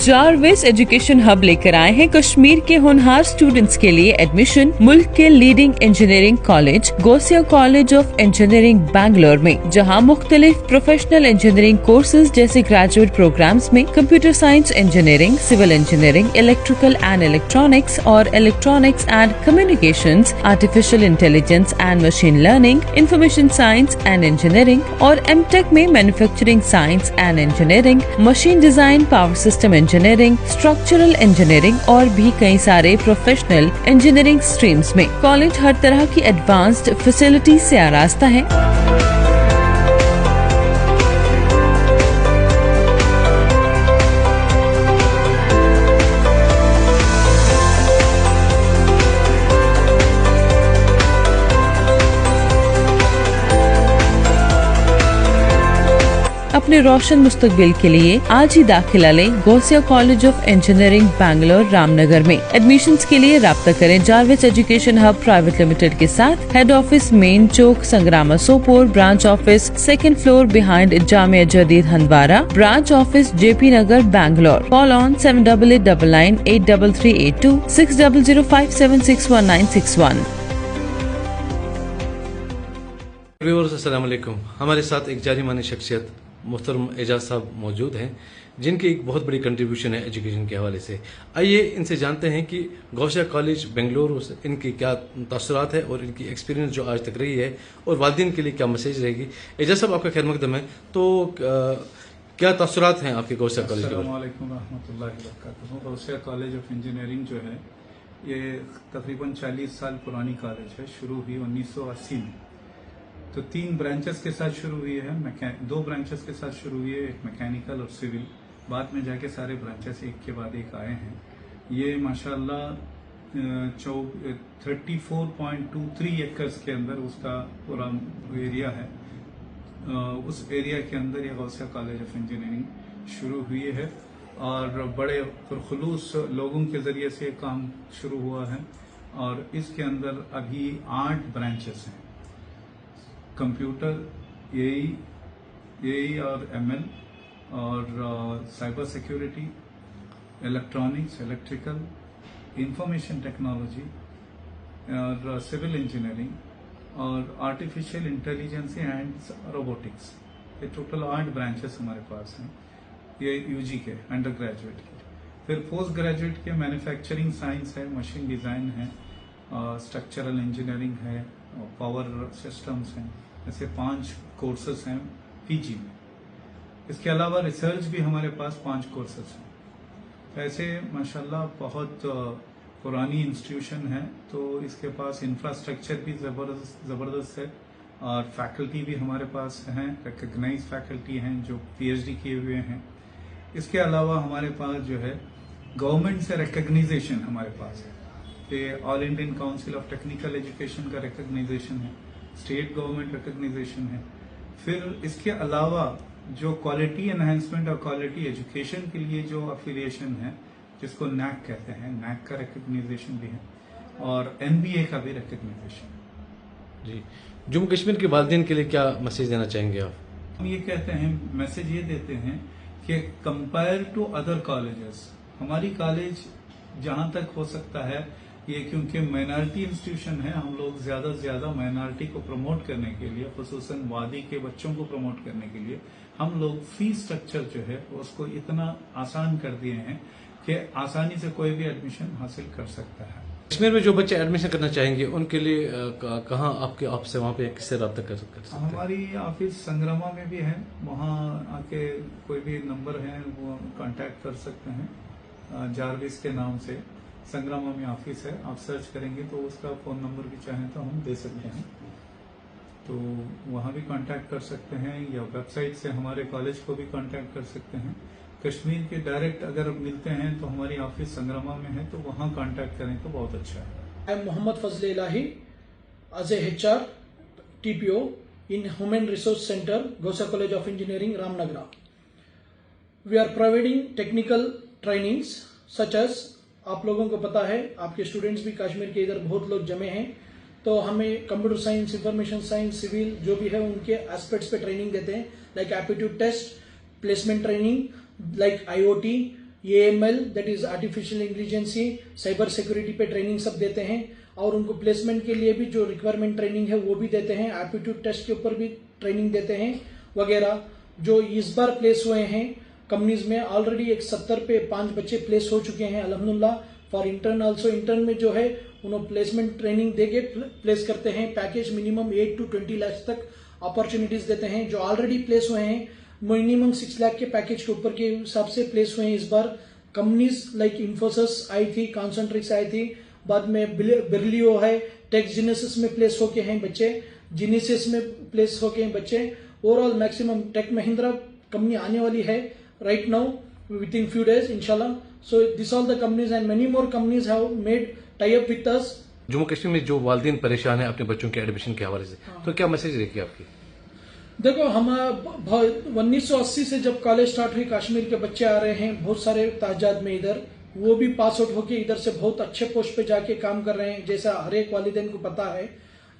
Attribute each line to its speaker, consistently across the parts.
Speaker 1: Jarvis education hub लेकर आए हैं कश्मीर के होनहार स्टूडेंट्स के लिए एडमिशन। मुल्क के leading engineering college Ghousia college of engineering Bangalore में, जहां मुख्तलिफ प्रोफेशनल इंजीनियरिंग कोर्सेज जैसे ग्रेजुएट प्रोग्राम्स में computer science engineering, civil engineering, electrical and electronics और electronics and communications, artificial intelligence and machine learning, information science and engineering और MTech में manufacturing science and engineering, machine design, power system engineering, structural engineering और भी कई सारे professional engineering streams में। College हर तरह की एडवांस्ड फैसिलिटी से आरास्ता है। अपने रोशन मुस्तकबिल के लिए आज ही दाखिला लें Ghousia college of engineering Bangalore Ramnagar में। एडमिशन्स के लिए राब्ता करें Jarvis education hub private limited के साथ। हेड ऑफिस मेन चौक Sangrama Sopore, branch office second floor behind Jamia Jadeed Handwara, branch office JP Nagar Bangalore. Call on 7899 83382 6005761961।
Speaker 2: Viewers अस्सलाम वालेकुम। हमारे साथ एक जानी मानी शख्सियत मोहतरम एजाज साहब मौजूद हैं, जिनकी एक बहुत बड़ी कंट्रीब्यूशन है एजुकेशन के हवाले से। आइए इनसे जानते हैं कि गोसिया कॉलेज बेंगलुरु से इनकी क्या तासुरात है और इनकी एक्सपीरियंस जो आज तक रही है और वालिदैन के लिए क्या मैसेज रहेगी। एजाज साहब, आपका खैर मकदम है। तो क्या तासुरात हैं आपके गोसिया कॉलेज के?
Speaker 3: अस्सलाम वालेकुम रहमतुल्लाहि व बरकातहू। गोसिया कॉलेज ऑफ इंजीनियरिंग जो है ये तकरीबन 40 साल पुरानी कॉलेज है। शुरू हुई 1980 में। तो 3 ब्रांचेस के साथ शुरू हुई है। 2 ब्रांचेस के साथ शुरू हुई है, एक मैकेनिकल और सिविल। बाद में जाके सारे ब्रांचेस एक के बाद एक आए हैं। ये माशाल्लाह 34.23 एकर्स के अंदर उसका पूरा एरिया है। उस एरिया के अंदर ये गौसिया कॉलेज ऑफ इंजीनियरिंग शुरू हुई है और बड़े पुरखुलूस लोगों के जरिए से काम शुरू हुआ है। और इसके अंदर अभी 8 ब्रांचेस हैं। कंप्यूटर, AE और ML और cyber security, electronics, electrical, information technology और सिविल इंजीनियरिंग और आर्टिफिशियल इंटेलिजेंस एंड रोबोटिक्स। ये टोटल 8 ब्रांचेस हमारे पास हैं। ये UG के अंडर ग्रेजुएट के। फिर पोस्ट ग्रेजुएट के मैन्युफैक्चरिंग साइंस है, मशीन डिजाइन है, स्ट्रक्चरल इंजीनियरिंग है, पावर सिस्टम्स हैं। ऐसे 5 कोर्सेस हैं PG में। इसके अलावा रिसर्च भी हमारे पास 5 कोर्सेस हैं। ऐसे माशाल्लाह बहुत पुरानी इंस्टीट्यूशन है, तो इसके पास इंफ्रास्ट्रक्चर भी जबरदस्त है और फैकल्टी भी हमारे पास हैं, रिकग्नाइज फैकल्टी हैं जो PhD किए हुए हैं। इसके अलावा हमारे पास जो है गवर्नमेंट से रिकग्नाइजेशन हमारे पास है। ये all Indian council of technical education का रिकग्नाइजेशन है, स्टेट गवर्नमेंट रिकग्नाइजेशन है। फिर इसके अलावा जो क्वालिटी एनहांसमेंट और क्वालिटी एजुकेशन के लिए जो अफिलिएशन है, जिसको NAC कहते हैं, NAC का रिकग्नाइजेशन भी है और MBA का भी रिकग्नाइजेशन।
Speaker 2: जी, जम्मू कश्मीर के वालिदैन के लिए क्या मैसेज देना चाहेंगे आप?
Speaker 3: हम ये कहते हैं, मैसेज ये देते हैं कि कंपेयर टू अदर कॉलेजेस, हमारी कॉलेज जहां तक हो सकता है, ये क्योंकि माइनॉरिटी इंस्टीट्यूशन है, हम लोग ज्यादा से ज्यादा माइनॉरिटी को प्रमोट करने के लिए, खुसूसन वादी के बच्चों को प्रमोट करने के लिए हम लोग फीस स्ट्रक्चर जो है उसको इतना आसान कर दिए हैं कि आसानी से कोई भी एडमिशन हासिल कर सकता है।
Speaker 2: कश्मीर में जो बच्चे एडमिशन करना चाहेंगे उनके लिए कहाँ आपके ऑफिस है, वहाँ पे किससे रब्ता कर सकते हैं?
Speaker 3: हमारी ऑफिस संग्रामा में भी है, वहाँ आके कोई भी नंबर है वो कांटेक्ट कर सकते हैं। जारविस के नाम से संग्रामा में ऑफिस है, आप सर्च करेंगे तो उसका फोन नंबर भी चाहें तो हम दे सकते हैं, तो वहाँ भी कांटेक्ट कर सकते हैं या वेबसाइट से हमारे कॉलेज को भी कांटेक्ट कर सकते हैं। कश्मीर के डायरेक्ट अगर मिलते हैं तो हमारी ऑफिस संग्रामा में है, तो वहाँ कांटेक्ट करें तो बहुत अच्छा है।
Speaker 4: I am Mohammad Fazal Ilahi as a HR TPO in Human Resource Center, Gosa College of Engineering, Ramnagara. We are providing technical trainings such as, आप लोगों को पता है, आपके स्टूडेंट्स भी कश्मीर के इधर बहुत लोग जमे हैं, तो हमें computer science, information science, civil जो भी है उनके एस्पेक्ट्स पे ट्रेनिंग देते हैं, like aptitude test, placement training, like IoT, AML that is artificial intelligence, cyber security पे ट्रेनिंग सब देते हैं, और उनको प्लेसमेंट के लिए भी जो रिक्वायरमेंट ट्रेनिंग है वो भी देते हैं, एप्टीट्यूड टेस्ट के ऊपर भी ट्रेनिंग देते हैं वगैरह। जो इस बार प्लेस हुए हैं कंपनीज में, ऑलरेडी एक 70 पे 5 बच्चे प्लेस हो चुके हैं अल्हम्दुलिल्लाह। फॉर इंटर्न ऑल्सो, इंटर्न में जो है उन्होंने प्लेसमेंट ट्रेनिंग देके प्लेस करते हैं। पैकेज मिनिमम 8 to 20 लाख तक अपॉर्चुनिटीज देते हैं। जो ऑलरेडी प्लेस हुए हैं मिनिमम 6 लाख के पैकेज के ऊपर के हिसाब से प्लेस हुए हैं इस बार। कंपनीज लाइक इन्फोसिस आई थी, कॉन्सेंट्रिक्स आई थी, बाद में बिरलियो है, टेक्स जीनेसिस में प्लेस होके हैं बच्चे, जीनेसिस में प्लेस होके हैं बच्चे। Overall maximum tech Mahindra company आने वाली है right now within few days इंशाल्लाह। So this all the companies and many more companies have made tie up with us.
Speaker 2: Jammu Kashmir में जो वालिदैन परेशान है अपने बच्चों के एडमिशन के हवाले से, तो क्या मैसेज रहेगी आपकी?
Speaker 4: देखो, हम 1980 से जब कॉलेज स्टार्ट हुई कश्मीर के बच्चे आ रहे हैं बहुत सारे ताजाद में इधर, वो भी पास आउट होके इधर से बहुत अच्छे पोस्ट पे जाके काम कर रहे हैं, जैसा हर एक वालिदैन को पता है।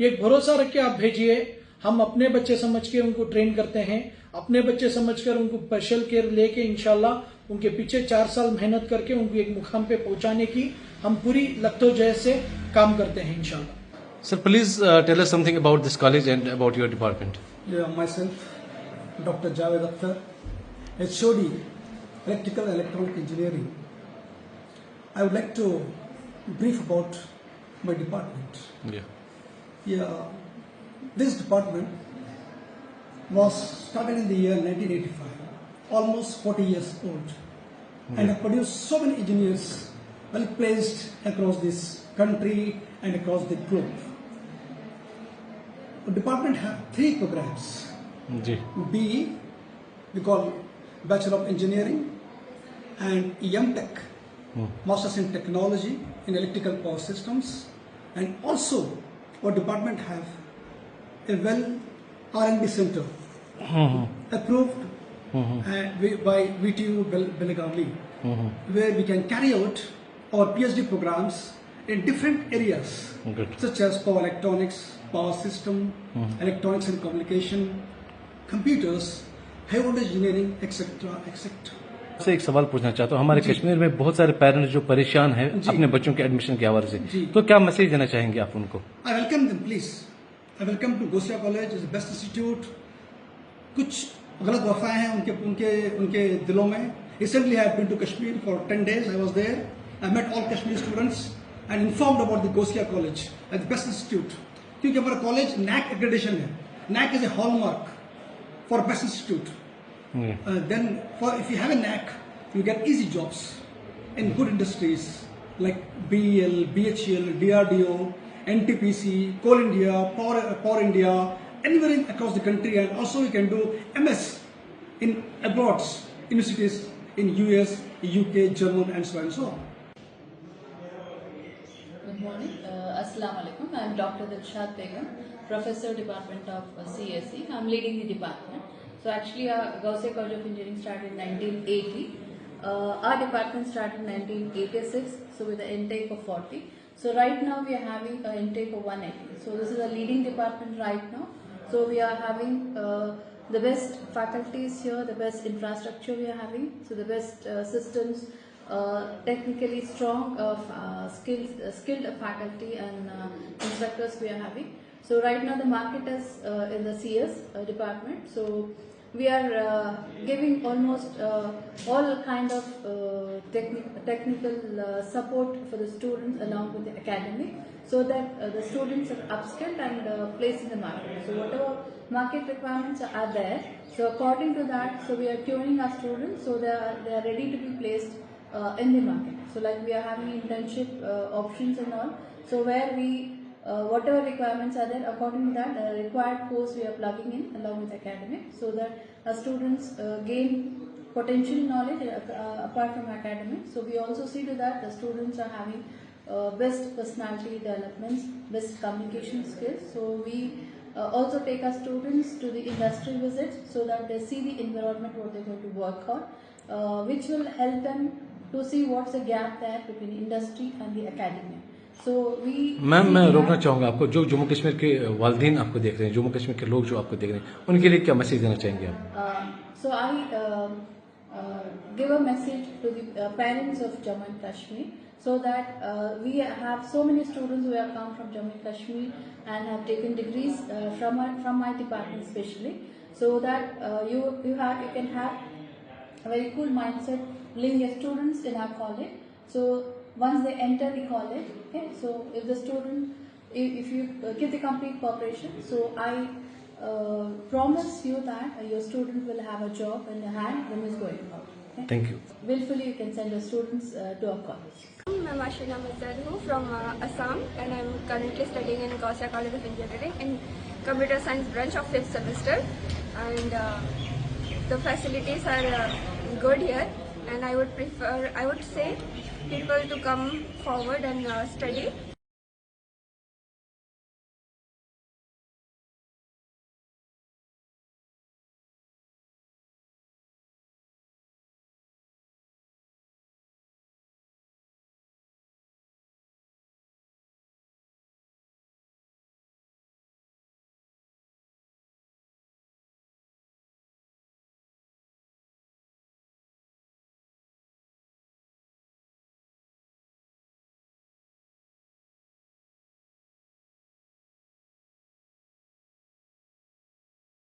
Speaker 4: एक भरोसा रख के आप भेजिए, हम अपने बच्चे समझ के उनको ट्रेन करते हैं, अपने बच्चे समझकर उनको स्पेशल केयर लेके इंशाल्लाह उनके पीछे 4 साल मेहनत करके उनको एक मुकाम पे पहुंचाने की हम पूरी लग्तोजहद से काम करते हैं इंशाल्लाह।
Speaker 2: Sir, please tell us something about this college and about your department.
Speaker 5: Yeah, myself, Dr. Javed Akhtar, HOD, Electrical and Electronic Engineering. I would like to brief about my department.
Speaker 2: Yeah.
Speaker 5: Yeah, this department was started in the year 1985, almost 40 years old, and have produced so many engineers well placed across this country and across the globe. The department have 3 programs.
Speaker 2: Ji.
Speaker 5: BE, we call Bachelor of Engineering, and MTech, Masters in Technology in Electrical Power Systems, and also our department have a well R&D center approved by VTU Belagavi, where we can carry out our PhD programs in different areas,
Speaker 2: Good.
Speaker 5: such as power electronics, power system, electronics and communication, computers, high voltage engineering, etc., etc.
Speaker 2: से एक सवाल पूछना चाहता हूँ, हमारे कश्मीर में बहुत सारे पेरेंट्स जो परेशान हैं अपने बच्चों के एडमिशन के हवाले से, तो क्या मैसेज देना चाहेंगे आप उनको?
Speaker 5: I welcome them, please. I welcome to Gosia College, is the best institute. कुछ गलत वफ़ाएं हैं उनके उनके उनके दिलों में. Recently, I have been to Kashmir for 10 days. I was there. I met all Kashmiri students and informed about the Gosia College as the best institute. क्योंकि हमारा कॉलेज NAC accreditation है. NAC is a hallmark for best institute. Then, if you have a NAC, you get easy jobs in good industries like BEL, BHEL, DRDO, NTPC, Coal India, Power India, anywhere across the country, and also you can do MS in abroad universities in US, UK, German, and so on and so on.
Speaker 6: Good morning. Assalamu alaikum. I am Dr. Dilshad Begum, Professor, Department of CSE. I am leading the department. So actually, Gaussiya College of Engineering started in 1980. Our department started in 1986, so with an intake of 40. So right now we are having an intake of 180. So this is a leading department right now. So we are having the best faculties here, the best infrastructure we are having, so the best systems, technically strong, skilled faculty and instructors we are having. So right now the market is in the CS department. So we are giving almost all kind of technical support for the students along with the academic, so that the students are upskilled and placed in the market. So whatever market requirements are there, so according to that, so we are tuning our students so they are ready to be placed in the market. So like we are having internship options and all, so where we whatever requirements are there, according to that required course we are plugging in along with academic, so that our students gain potential knowledge apart from academic. So we also see to that the students are having best personality developments, best communication skills. So we also take our students to the industry visits so that they see the environment what they're going to work on, which will help them to see what's the gap there between industry and the academia. So we
Speaker 2: ma'am, मैं रोकना चाहूँगा आपको, जो जम्मू कश्मीर के वालिदैन आपको देख रहे हैं, जम्मू कश्मीर के लोग जो आपको देख रहे हैं, उनके लिए क्या मैसेज देना चाहेंगे आप?
Speaker 6: So I give a message to the parents of Jammu and Kashmir, so that we have so many students who have come from Jammu and Kashmir and have taken degrees from my department especially, so that you can have a very cool mindset living as students in our college. So once they enter the college, okay, so if the student, if you give the complete cooperation, so I promise you that your student will have a job in the hand when he's going out. Okay?
Speaker 2: Thank you.
Speaker 6: Willfully you can send your students to our college.
Speaker 7: I'm Ashina Mazdaru from Assam, and I'm currently studying in Gausia College of Engineering in Computer Science branch of 5th semester. And the facilities are good here, and I would say people to come forward and study